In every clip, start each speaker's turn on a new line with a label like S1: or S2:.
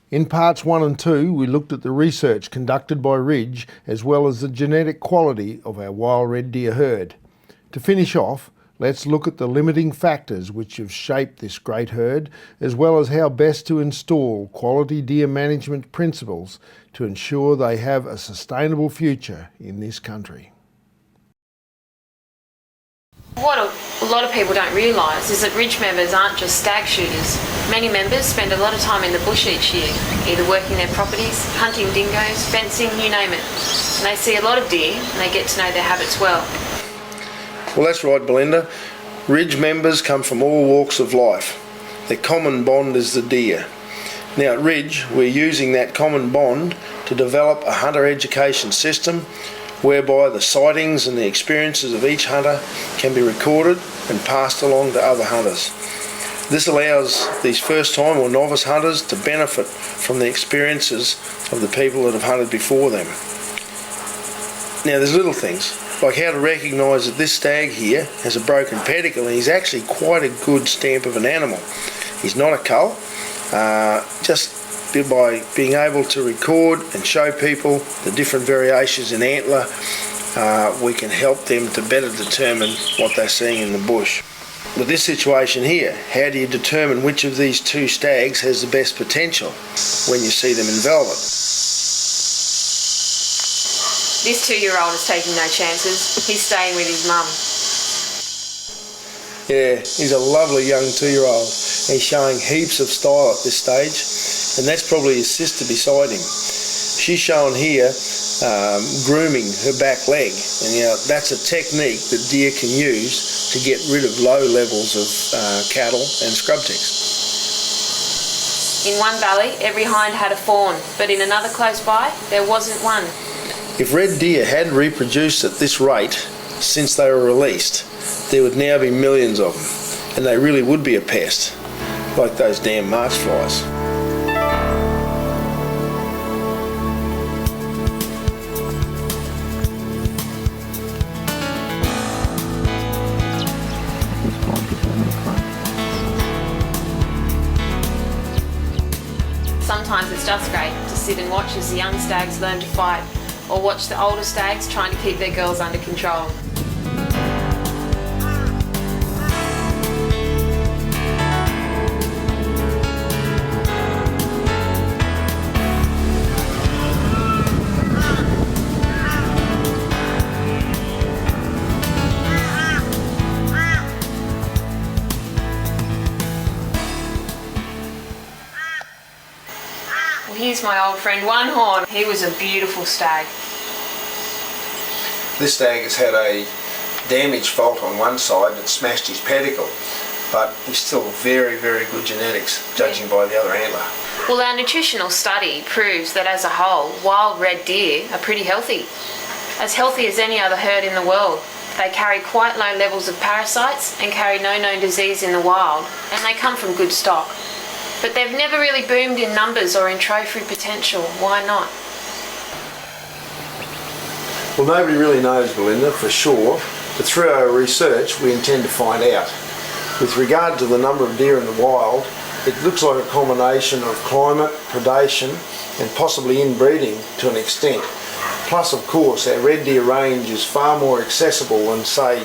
S1: In parts 1 and 2, we looked at the research conducted by Ridge as well as the genetic quality of our wild red deer herd. To finish off, let's look at the limiting factors which have shaped this great herd, as well as how best to install quality deer management principles to ensure they have a sustainable future in this country.
S2: What a lot of people don't realise is that Ridge members aren't just stag shooters. Many members spend a lot of time in the bush each year, either working their properties, hunting dingoes, fencing, you name it. And they see a lot of deer and they get to know their habits well.
S3: Well, that's right, Belinda. Ridge members come from all walks of life. Their common bond is the deer. Now at Ridge, we're using that common bond to develop a hunter education system whereby the sightings and the experiences of each hunter can be recorded and passed along to other hunters. This allows these first-time or novice hunters to benefit from the experiences of the people that have hunted before them. Now there's little things, like how to recognise that this stag here has a broken pedicle and he's actually quite a good stamp of an animal. He's not a cull, just by being able to record and show people the different variations in antler, we can help them to better determine what they're seeing in the bush. With this situation here, how do you determine which of these two stags has the best potential when you see them in velvet?
S2: This 2-year-old is taking no chances. He's staying with his mum.
S3: Yeah, he's a lovely young 2-year-old. He's showing heaps of style at this stage, and that's probably his sister beside him. She's shown here grooming her back leg, and that's a technique that deer can use to get rid of low levels of cattle and scrub ticks.
S2: In one valley, every hind had a fawn, but in another close by, there wasn't one.
S3: If red deer had reproduced at this rate since they were released, there would now be millions of them, and they really would be a pest, like those damn march flies.
S2: Sometimes it's just great to sit and watch as the young stags learn to fight, or watch the older stags trying to keep their girls under control. Here's my old friend One Horn. He was a beautiful stag.
S3: This stag has had a damaged fault on one side that smashed his pedicle, but he's still very, very good genetics, judging by the other antler.
S2: Well, our nutritional study proves that as a whole, wild red deer are pretty healthy. As healthy as any other herd in the world. They carry quite low levels of parasites and carry no known disease in the wild, and they come from good stock. But they've never really boomed in numbers or in trophy potential. Why not?
S3: Well, nobody really knows, Belinda, for sure, but through our research we intend to find out. With regard to the number of deer in the wild, it looks like a combination of climate, predation and possibly inbreeding to an extent. Plus, of course, our red deer range is far more accessible than, say,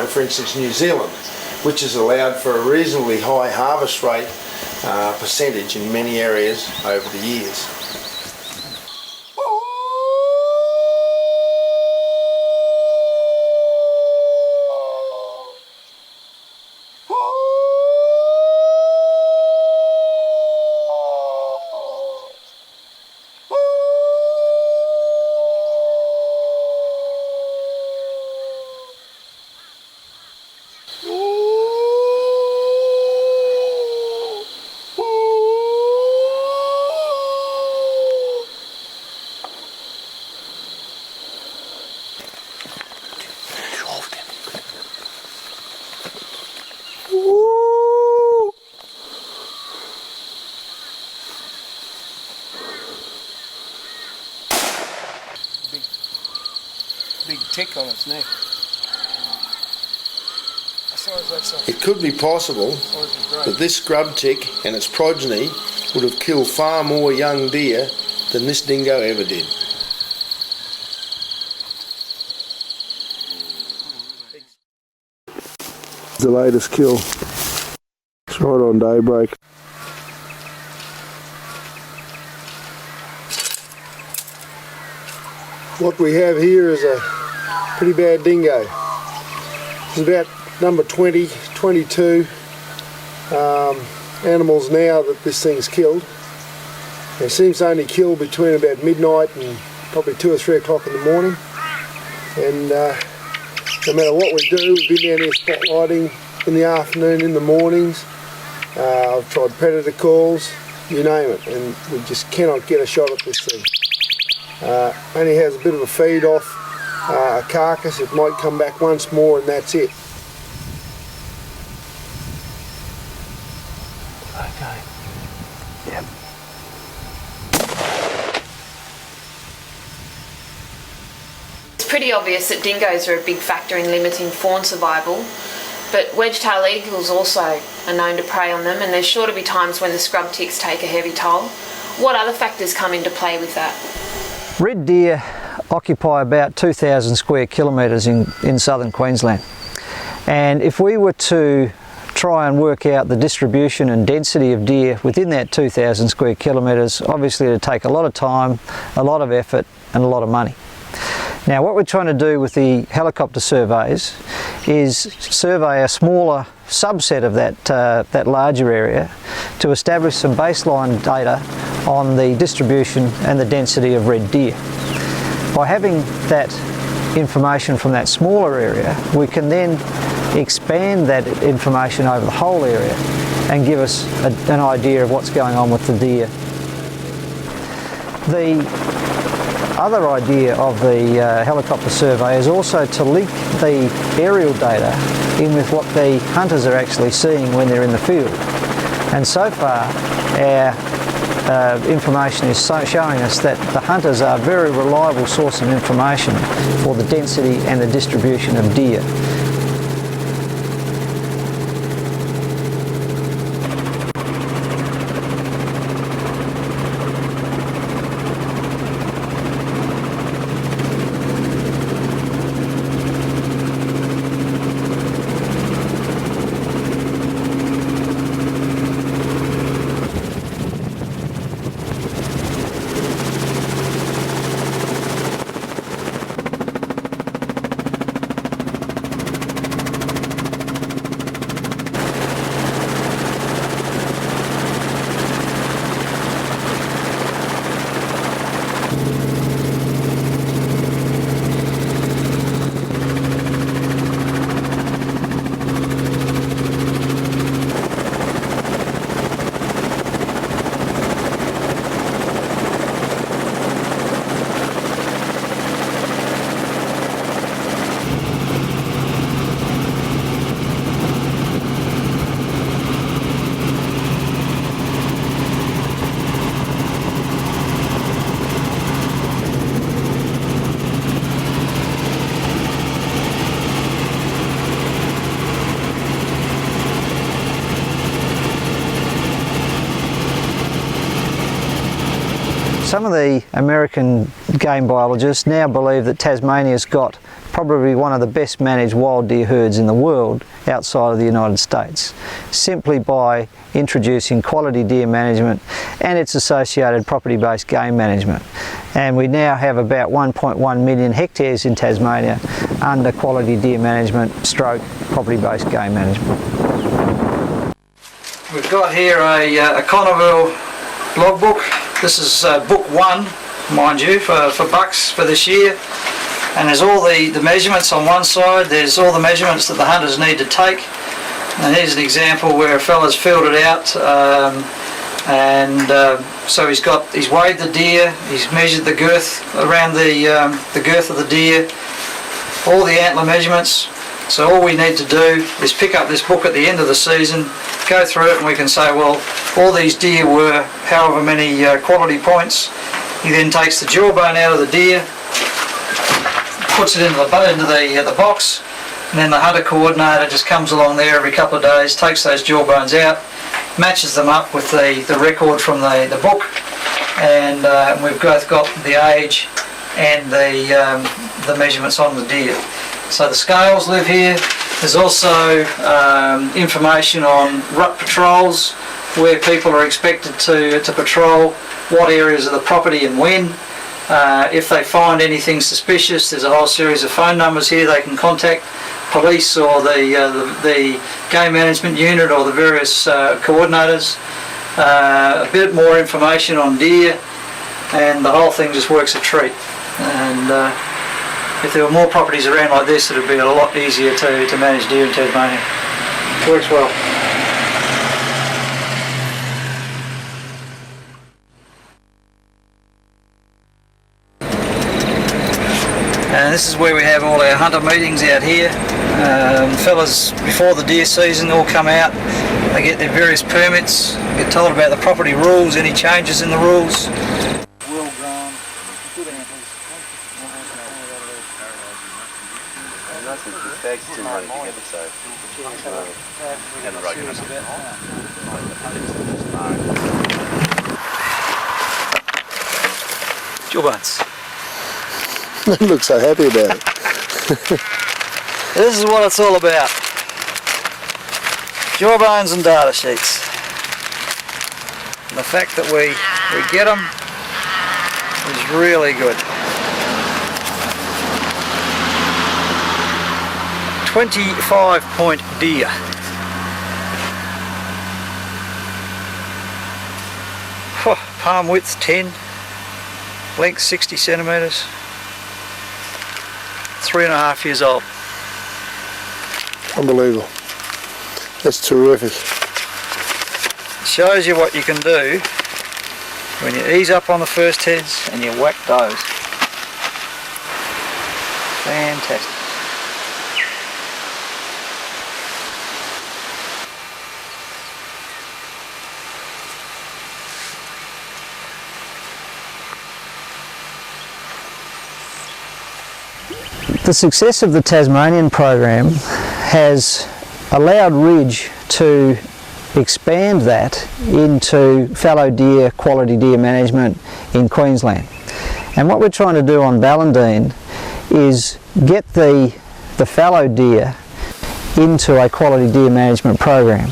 S3: for instance, New Zealand, which has allowed for a reasonably high harvest rate percentage in many areas over the years. Big tick on its neck. It could be possible that this scrub tick and its progeny would have killed far more young deer than this dingo ever did. The latest kill. It's right on daybreak. What we have here is a pretty bad dingo. It's about number 20, 22 animals now that this thing's killed. It seems to only kill between about midnight and probably 2 or 3 o'clock in the morning. And no matter what we do, we've been down here spotlighting in the afternoon, in the mornings. I've tried predator calls, you name it, and we just cannot get a shot at this thing. Only has a bit of a feed off a carcass. It might come back once more and that's it. Okay. Yep.
S2: It's pretty obvious that dingoes are a big factor in limiting fawn survival, but wedge-tailed eagles also are known to prey on them, and there's sure to be times when the scrub ticks take a heavy toll. What other factors come into play with that?
S4: Red deer occupy about 2,000 square kilometres in southern Queensland, and if we were to try and work out the distribution and density of deer within that 2,000 square kilometres, obviously it would take a lot of time, a lot of effort and a lot of money. Now what we're trying to do with the helicopter surveys is survey a smaller subset of that larger area to establish some baseline data on the distribution and the density of red deer. By having that information from that smaller area, we can then expand that information over the whole area and give us an idea of what's going on with the deer. The other idea of the helicopter survey is also to link the aerial data in with what the hunters are actually seeing when they're in the field. And so far our information is showing us that the hunters are a very reliable source of information for the density and the distribution of deer. Some of the American game biologists now believe that Tasmania's got probably one of the best managed wild deer herds in the world outside of the United States, simply by introducing quality deer management and its associated property-based game management. And we now have about 1.1 million hectares in Tasmania under quality deer management stroke property-based game management. We've got here a Connerville logbook. This is book 1, mind you, for bucks for this year. And there's all the measurements on one side. There's all the measurements that the hunters need to take. And here's an example where a fella's filled it out. So he's weighed the deer, he's measured the girth around the girth of the deer, all the antler measurements. So all we need to do is pick up this book at the end of the season, go through it, and we can say, well, all these deer were however many quality points. He then takes the jawbone out of the deer, puts it into the box, and then the hunter coordinator just comes along there every couple of days, takes those jawbones out, matches them up with the record from the book, and we've both got the age and the measurements on the deer. So the scales live here. There's also information on rut patrols, where people are expected to patrol, what areas of the property and when. If they find anything suspicious, there's a whole series of phone numbers here they can contact police or the game management unit or the various coordinators. A bit more information on deer, and the whole thing just works a treat. And if there were more properties around like this, it would be a lot easier to manage deer in Tasmania. Works well. And this is where we have all our hunter meetings out here. Fellas before the deer season all come out, they get their various permits, get told about the property rules, any changes in the rules. Well grown, good antlers.
S5: The stag's still running together, so and the road
S4: Jawbones.
S3: They look so happy about it.
S4: This is what it's all about. Jawbones and data sheets. And the fact that we get them is really good. 25-point deer. Palm width 10, length 60 centimetres, 3.5 years old.
S3: Unbelievable. That's terrific.
S4: Shows you what you can do when you ease up on the first heads and you whack those. Fantastic. The success of the Tasmanian program has allowed Ridge to expand that into fallow deer, quality deer management in Queensland. And what we're trying to do on Ballindine is get the fallow deer into a quality deer management program,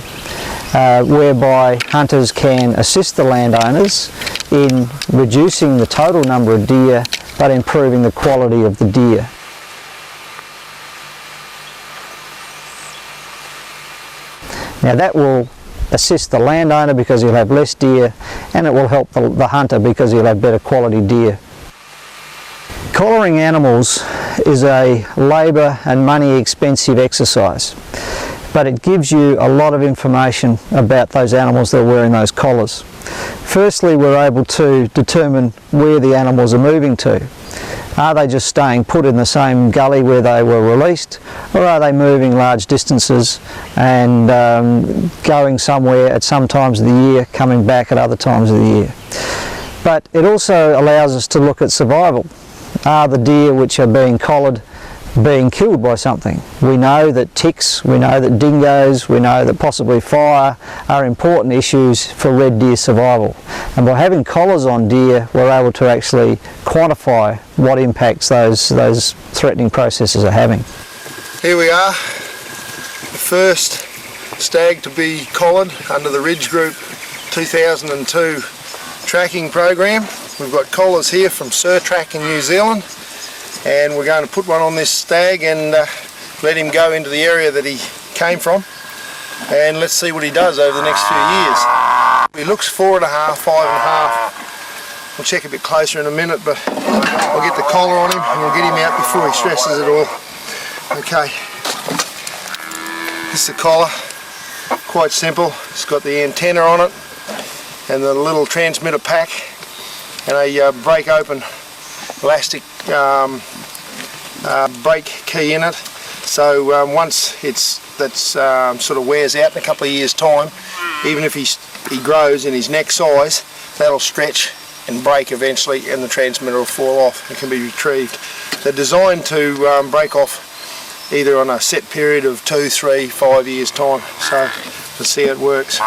S4: whereby hunters can assist the landowners in reducing the total number of deer but improving the quality of the deer. Now that will assist the landowner because he'll have less deer, and it will help the hunter because he'll have better quality deer. Collaring animals is a labour and money expensive exercise, but it gives you a lot of information about those animals that are wearing those collars. Firstly, we're able to determine where the animals are moving to. Are they just staying put in the same gully where they were released, or are they moving large distances and going somewhere at some times of the year, coming back at other times of the year? But it also allows us to look at survival. Are the deer which are being collared being killed by something? We know that ticks, we know that dingoes, we know that possibly fire are important issues for red deer survival. And by having collars on deer, we're able to actually quantify what impacts those threatening processes are having.
S3: Here we are, the first stag to be collared under the Ridge Group 2002 tracking program. We've got collars here from Surtrack in New Zealand, and we're going to put one on this stag and let him go into the area that he came from, and let's see what he does over the next few years. He looks 4.5, 5.5. We'll check a bit closer in a minute, but I'll get the collar on him and we'll get him out before he stresses it all. Okay, this is the collar, quite simple. It's got the antenna on it and the little transmitter pack and a break open elastic brake key in it. So once that sort of wears out in a couple of years' time, even if he grows in his neck size, that'll stretch and break eventually, and the transmitter will fall off and can be retrieved. They're designed to break off either on a set period of 2, 3, 5 years time. So let's see how it works.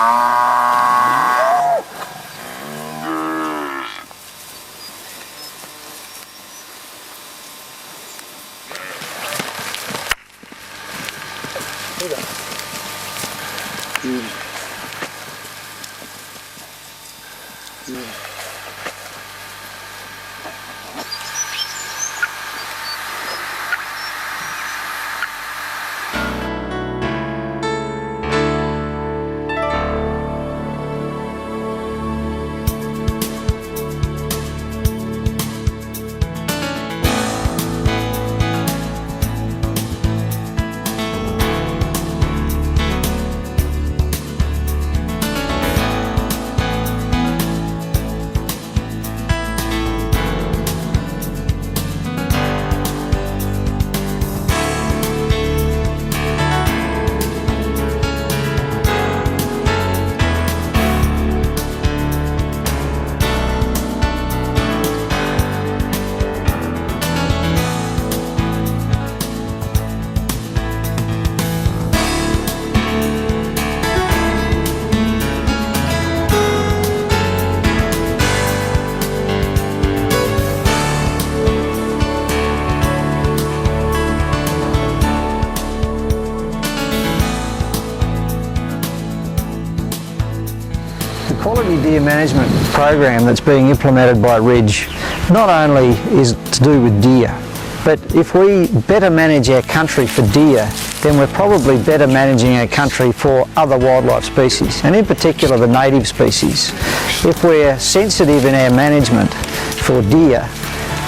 S4: Quality deer management program that's being implemented by Ridge not only is to do with deer, but if we better manage our country for deer, then we're probably better managing our country for other wildlife species, and in particular the native species. If we're sensitive in our management for deer,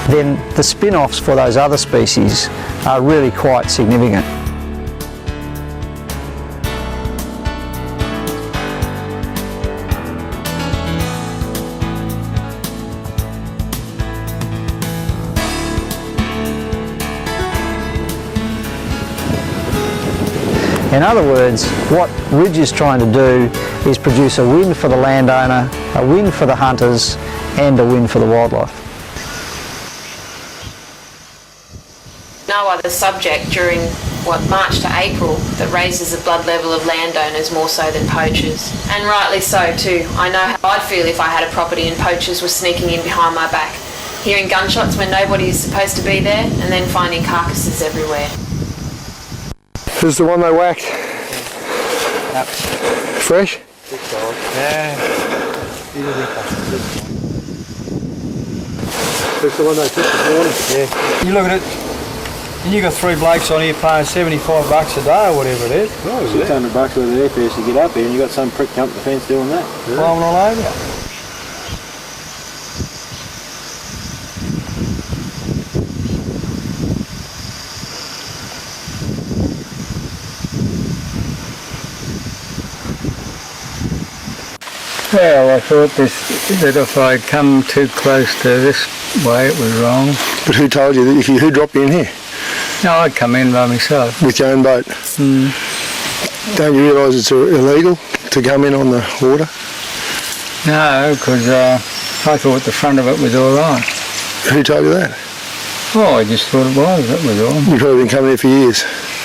S4: then the spin-offs for those other species are really quite significant. In other words, what Ridge is trying to do is produce a win for the landowner, a win for the hunters, and a win for the wildlife.
S2: No other subject during March to April that raises the blood level of landowners more so than poachers. And rightly so too. I know how I'd feel if I had a property and poachers were sneaking in behind my back, hearing gunshots when nobody is supposed to be there, and then finding carcasses everywhere.
S3: This is the one they whacked.
S5: Yep.
S3: Fresh?
S5: Yeah.
S3: This is the one they took this morning?
S5: Yeah. You look at it, and you got 3 blokes on here paying $75 a day or whatever it is.
S3: Oh,
S5: $600 worth of airfares to get up here, and you got some prick jumping the fence doing that.
S3: Yeah.
S5: Climbing all over you.
S6: Well, I thought that if I'd come too close to this way, it was wrong.
S3: But who told you that? Who dropped you in here?
S6: No, I'd come in by myself.
S3: With your own boat?
S6: Mm.
S3: Don't you realise it's illegal to come in on the water?
S6: No, because I thought the front of it was all right.
S3: Who told you that?
S6: Oh, I just thought it was, that was all.
S3: You've probably been coming here for years.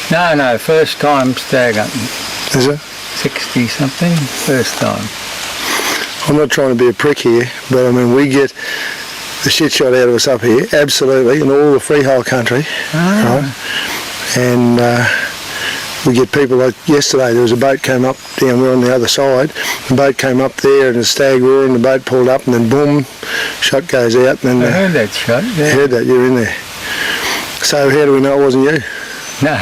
S6: No, first time stag hunting.
S3: Is it?
S6: 60 something, first time.
S3: I'm not trying to be a prick here, but I mean, we get the shit shot out of us up here, absolutely, in all the freehold country, right? And we get people like yesterday, there was a boat came up down, we're on the other side, the boat came up there and the stag roaring, the boat pulled up and then boom, shot goes out. And then,
S6: I heard that shot, yeah.
S3: I heard that, you were in there. So how do we know it wasn't you?
S6: No.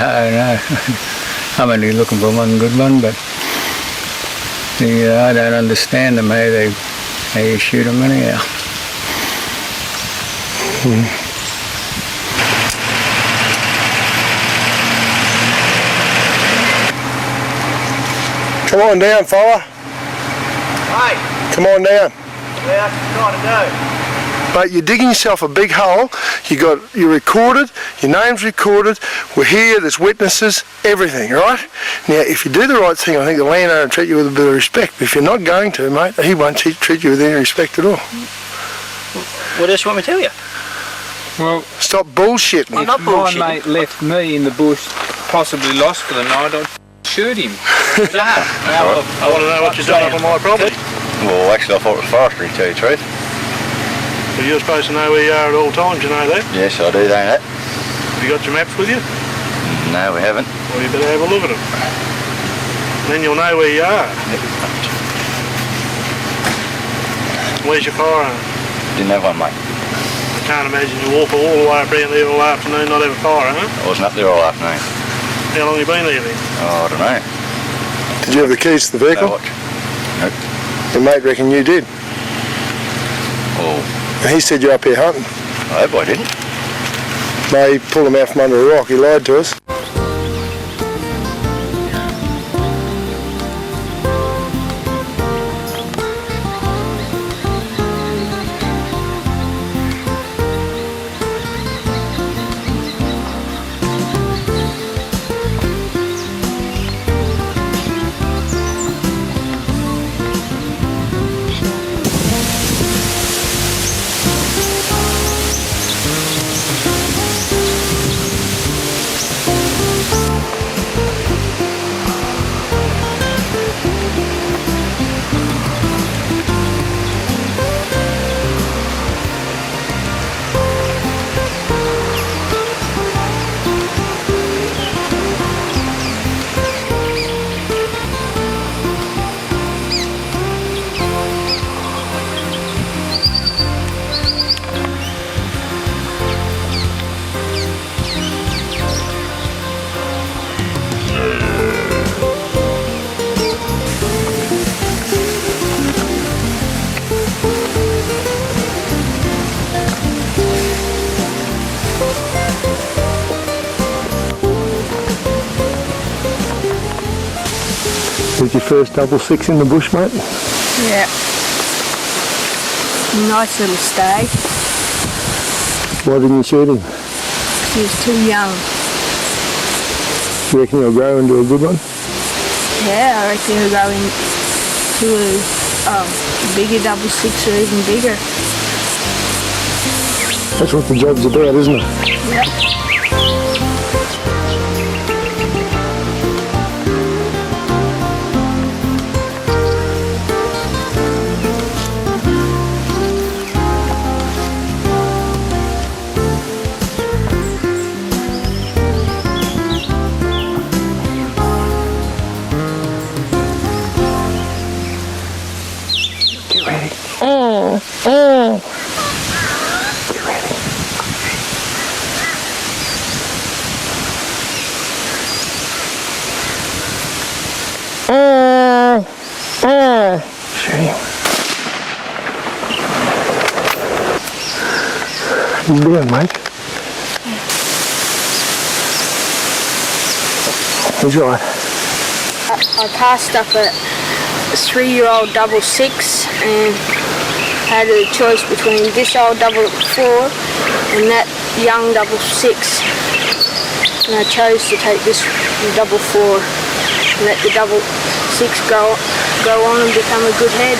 S6: I'm only looking for one good one, but I don't understand them, how you shoot them anyhow.
S3: Come on down, fella.
S5: Hey,
S3: Come on down.
S5: yeah, that's what I'm trying to do.
S3: Mate, you're digging yourself a big hole. You're recorded. Your name's recorded. We're here. There's witnesses. Everything, right? Now, if you do the right thing, I think the landowner will treat you with a bit of respect. But if you're not going to, mate, he won't treat you with any respect at all.
S5: What else you want me to tell you?
S6: Well,
S3: Stop bullshitting.
S5: I'm not
S6: my
S5: bullshitting.
S6: mate left me in the bush, possibly lost for the night, I'd shoot him.
S3: I want to know what you've done up on my property.
S7: Well, actually, I thought it was forestry, to tell you the truth.
S3: Well, you're supposed to know where you are at all times, you know that?
S7: Yes, I do know that.
S3: Have you got your maps with you?
S7: No, we haven't.
S3: Well, you better have a look at them. Then you'll know where you are. Where's your firearm?
S7: Didn't have one, mate.
S3: I can't imagine you walk all the way up around there all afternoon not have a firearm.
S7: I wasn't up there all afternoon.
S3: How long have you been there then?
S7: Oh, I don't know.
S3: Did you have the keys to the vehicle?
S7: No watch. Nope.
S3: Your mate reckon you did.
S7: Oh,
S3: He said you're up here hunting.
S7: I hope I didn't.
S3: No, he pulled him out from under a rock. He lied to us. Was your first double six in the bush, mate?
S8: Yeah. Nice little stag.
S3: Why didn't you shoot him?
S8: He was too young.
S3: You reckon he'll grow into a good one?
S8: Yeah, I reckon he'll go into a bigger double six or even bigger.
S3: That's what the job's about, isn't it?
S8: Yep.
S3: He's doing, mate. He's right.
S8: I passed up a 3-year-old double six and had a choice between this old double four and that young double six. And I chose to take this double four and let the double six go on and become a good head.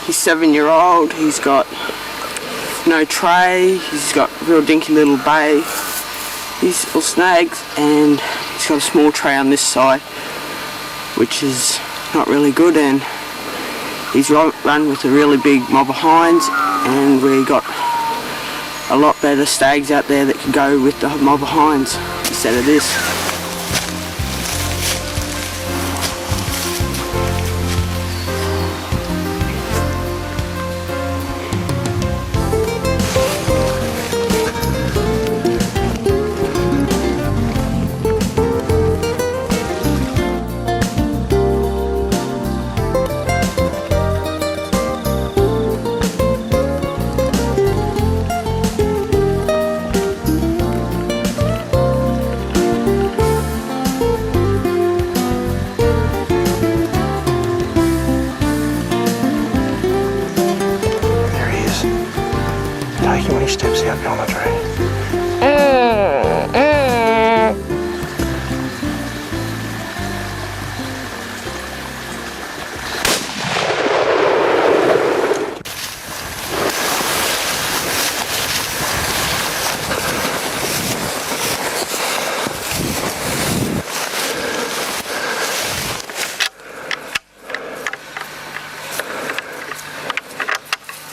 S9: He's 7-year-old, he's got no tray, he's got real dinky little bay, he's all snags, and he's got a small tray on this side, which is not really good, and he's run with a really big mob of hinds, and we got a lot better stags out there that can go with the mob of hinds instead of this.
S3: take him when he steps out on the tree.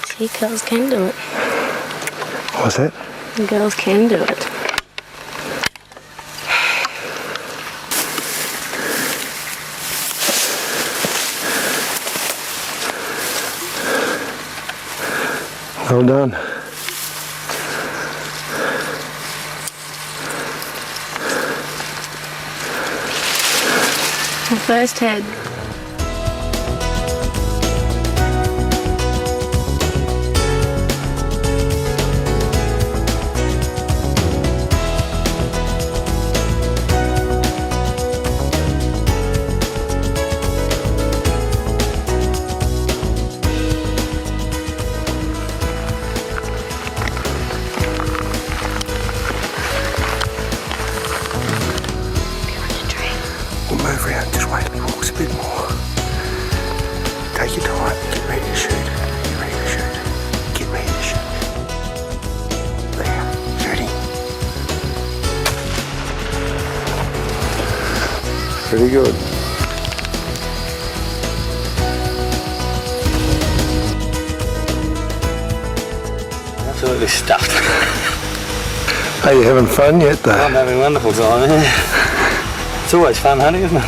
S8: See, girls can do it.
S3: What's that?
S8: Girls can do it.
S3: Well done.
S8: First head.
S3: We'll move around, just wait till he walks a bit more. Take your time, get ready to shoot. Get ready to shoot. Get ready to shoot. There, shooting. Pretty good.
S5: Absolutely stuffed.
S3: Are you having fun yet though?
S5: I'm having a wonderful time, yeah. It's always fun hunting, isn't it?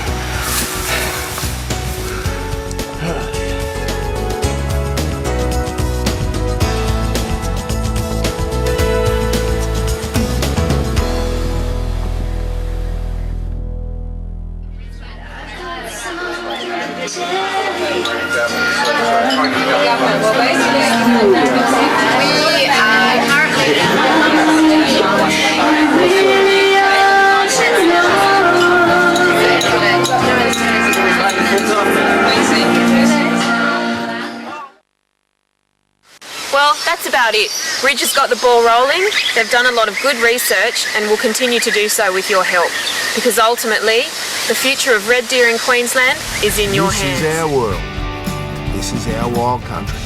S2: Well, that's about it. Ridge has got the ball rolling. They've done a lot of good research and will continue to do so with your help. Because ultimately, the future of red deer in Queensland is in your hands.
S1: This is our world. This is our wild country.